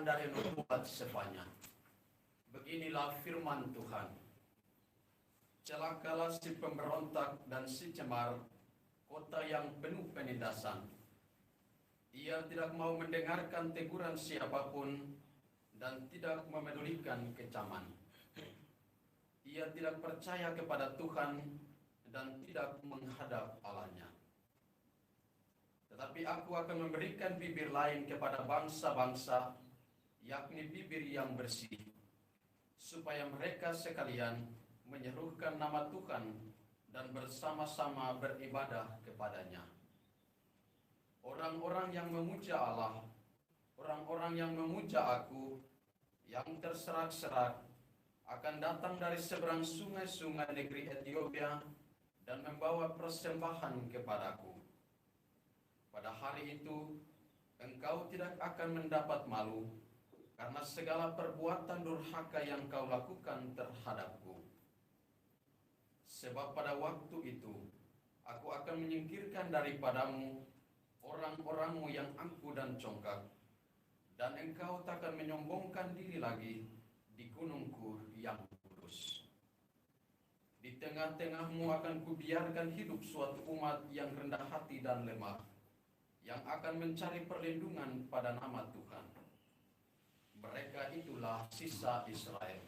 keterangan dari nubuat sebanyak. Beginilah firman Tuhan. Celakalah si pemberontak dan si cemar, kota yang penuh penindasan. Ia tidak mau mendengarkan teguran siapapun dan tidak memedulikan kecaman. Ia tidak percaya kepada Tuhan dan tidak menghadap Allahnya. Tetapi aku akan memberikan bibir lain kepada bangsa-bangsa, yakni bibir yang bersih, supaya mereka sekalian menyerukan nama Tuhan dan bersama-sama beribadah kepadanya. Orang-orang yang memuja Allah, orang-orang yang memuja aku, yang terserak-serak, akan datang dari seberang sungai-sungai negeri Ethiopia dan membawa persembahan kepadaku. Pada hari itu, engkau tidak akan mendapat malu, karena segala perbuatan durhaka yang kau lakukan terhadapku. Sebab pada waktu itu, aku akan menyingkirkan daripadamu orang-orangmu yang angkuh dan congkak, dan engkau takkan menyombongkan diri lagi di gunungku yang kudus. Di tengah-tengahmu akan kubiarkan hidup suatu umat yang rendah hati dan lemah, yang akan mencari perlindungan pada nama Tuhan. Mereka itulah sisa Israel.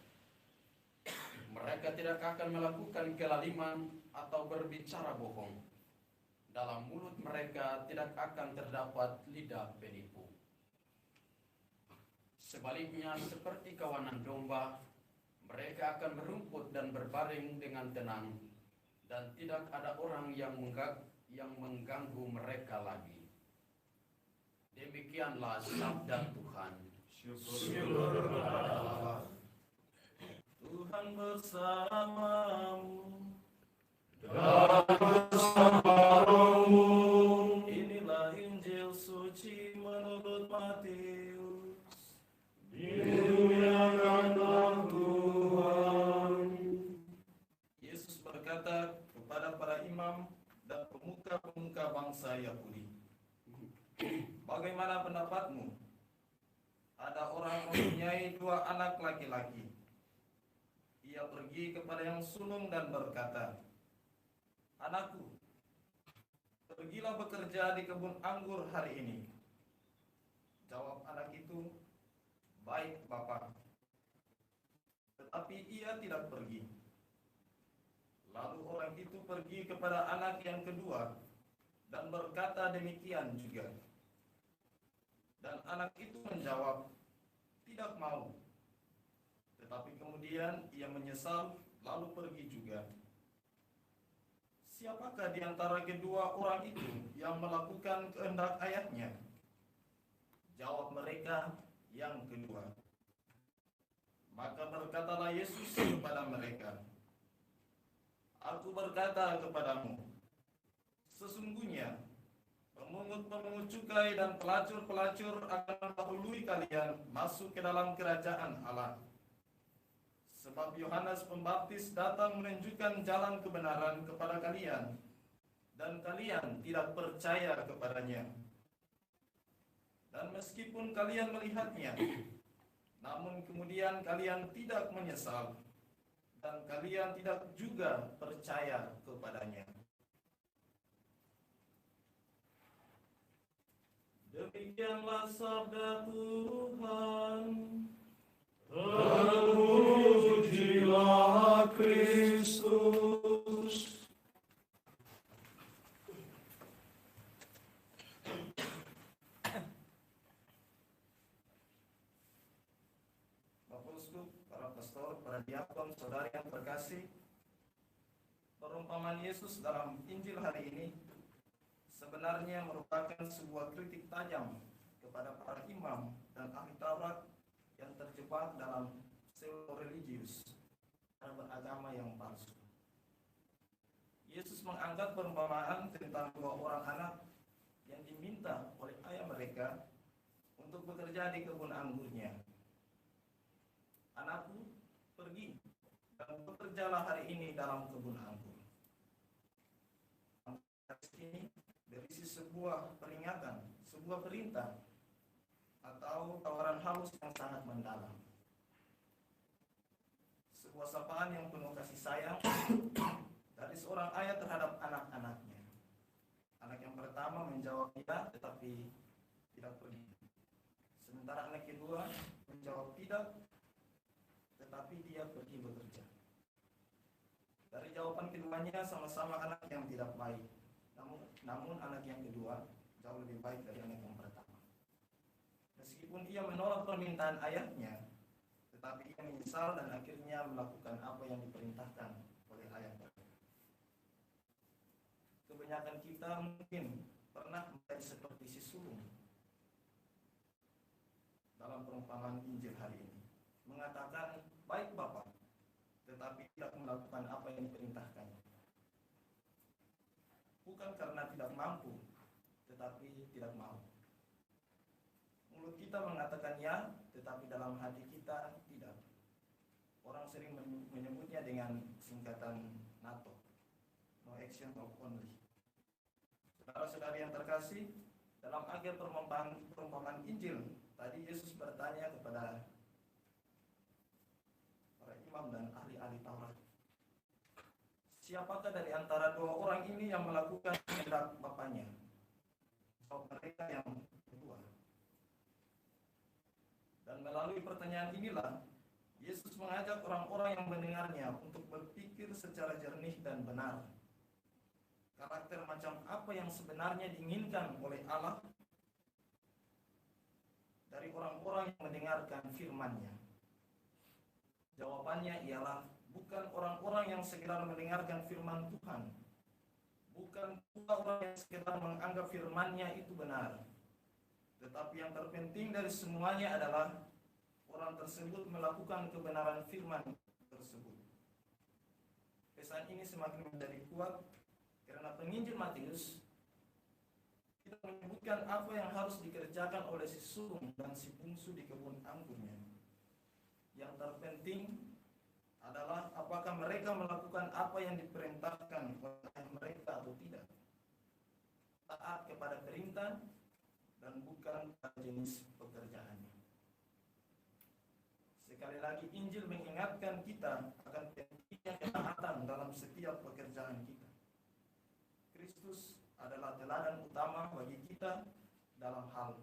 Mereka tidak akan melakukan kelaliman atau berbicara bohong. Dalam mulut mereka tidak akan terdapat lidah penipu. Sebaliknya, seperti kawanan domba, mereka akan merumput dan berbaring dengan tenang, dan tidak ada orang yang mengganggu mereka lagi. Demikianlah sabda Tuhan. Syukur kepada Allah. Tuhan bersamamu dan bersama rohmu. Inilah Injil suci menurut Matius. Dimuliakanlah Tuhan. Yesus berkata kepada para imam dan pemuka-pemuka bangsa Yahudi, bagaimana pendapatmu? Ada orang mempunyai 2 anak laki-laki. Ia pergi kepada yang sulung dan berkata, anakku, pergilah bekerja di kebun anggur hari ini. Jawab anak itu, baik Bapa. Tetapi ia tidak pergi. Lalu orang itu pergi kepada anak yang kedua dan berkata demikian juga. Dan anak itu menjawab, tidak mau. Tetapi kemudian ia menyesal, lalu pergi juga. Siapakah di antara kedua orang itu yang melakukan kehendak ayahnya? Jawab mereka, yang kedua. Maka berkatalah Yesus kepada mereka, aku berkata kepadamu, sesungguhnya pemungut-pemungut cukai dan pelacur-pelacur akan mendahului kalian masuk ke dalam kerajaan Allah. Sebab Yohanes Pembaptis datang menunjukkan jalan kebenaran kepada kalian, dan kalian tidak percaya kepadanya. Dan meskipun kalian melihatnya, namun kemudian kalian tidak menyesal, dan kalian tidak juga percaya kepadanya. Demikianlah sabda Tuhan. Terpujilah Kristus. Bapak Uskup, para pastor, para diakon, saudara yang terkasih, perumpamaan Yesus dalam Injil hari ini sebenarnya merupakan sebuah kritik tajam kepada para imam dan ahli Taurat yang terjebak dalam pseudo-religius dan beragama yang palsu. Yesus mengangkat perumpamaan tentang 2 orang anak yang diminta oleh ayah mereka untuk bekerja di kebun anggurnya. Anakku, pergi dan bekerjalah hari ini dalam kebun anggur. Teks ini berisi sebuah peringatan, sebuah perintah, atau atau tawaran halus yang sangat mendalam. Sebuah sapaan yang penuh kasih sayang dari seorang ayah terhadap anak-anaknya. Anak yang pertama menjawab ya, tetapi tidak pergi. Sementara anak kedua menjawab tidak, tetapi dia pergi bekerja. Dari jawaban keduanya sama-sama anak yang tidak baik. Namun anak yang kedua jauh lebih baik dari anak yang pertama. Meskipun ia menolak permintaan ayahnya, tetapi ia menyesal dan akhirnya melakukan apa yang diperintahkan oleh ayah. Kebanyakan kita mungkin pernah menjadi seperti si sulung dalam perumpamaan Injil hari ini, mengatakan baik Bapak, tetapi tidak melakukan apa yang diperintahkan. Bukan karena tidak mampu, tetapi tidak mau. Mulut kita mengatakan ya, tetapi dalam hati kita tidak. Orang sering menyebutnya dengan singkatan NATO, no action of only. Saudara-saudari yang terkasih, dalam akhir perumpamaan Injil, tadi Yesus bertanya kepada para imam dan ahli-ahli Taurat, siapakah dari antara dua orang ini yang melakukan kehendak Bapaknya? Jawab mereka yang kedua. Dan melalui pertanyaan inilah, Yesus mengajak orang-orang yang mendengarnya untuk berpikir secara jernih dan benar. Karakter macam apa yang sebenarnya diinginkan oleh Allah dari orang-orang yang mendengarkan firman-Nya? Jawabannya ialah bukan orang-orang yang sekedar mendengarkan firman Tuhan, bukan pula orang yang sekedar menganggap firman-Nya itu benar, tetapi yang terpenting dari semuanya adalah orang tersebut melakukan kebenaran firman tersebut. Pesan ini semakin menjadi kuat karena penginjil Matius tidak menyebutkan apa yang harus dikerjakan oleh si sulung dan si bungsu di kebun anggurnya. Yang terpenting adalah apakah mereka melakukan apa yang diperintahkan oleh mereka atau tidak. Taat kepada perintah dan bukan pada jenis pekerjaannya. Sekali lagi Injil mengingatkan kita akan pentingnya ketaatan dalam setiap pekerjaan kita. Kristus adalah teladan utama bagi kita dalam hal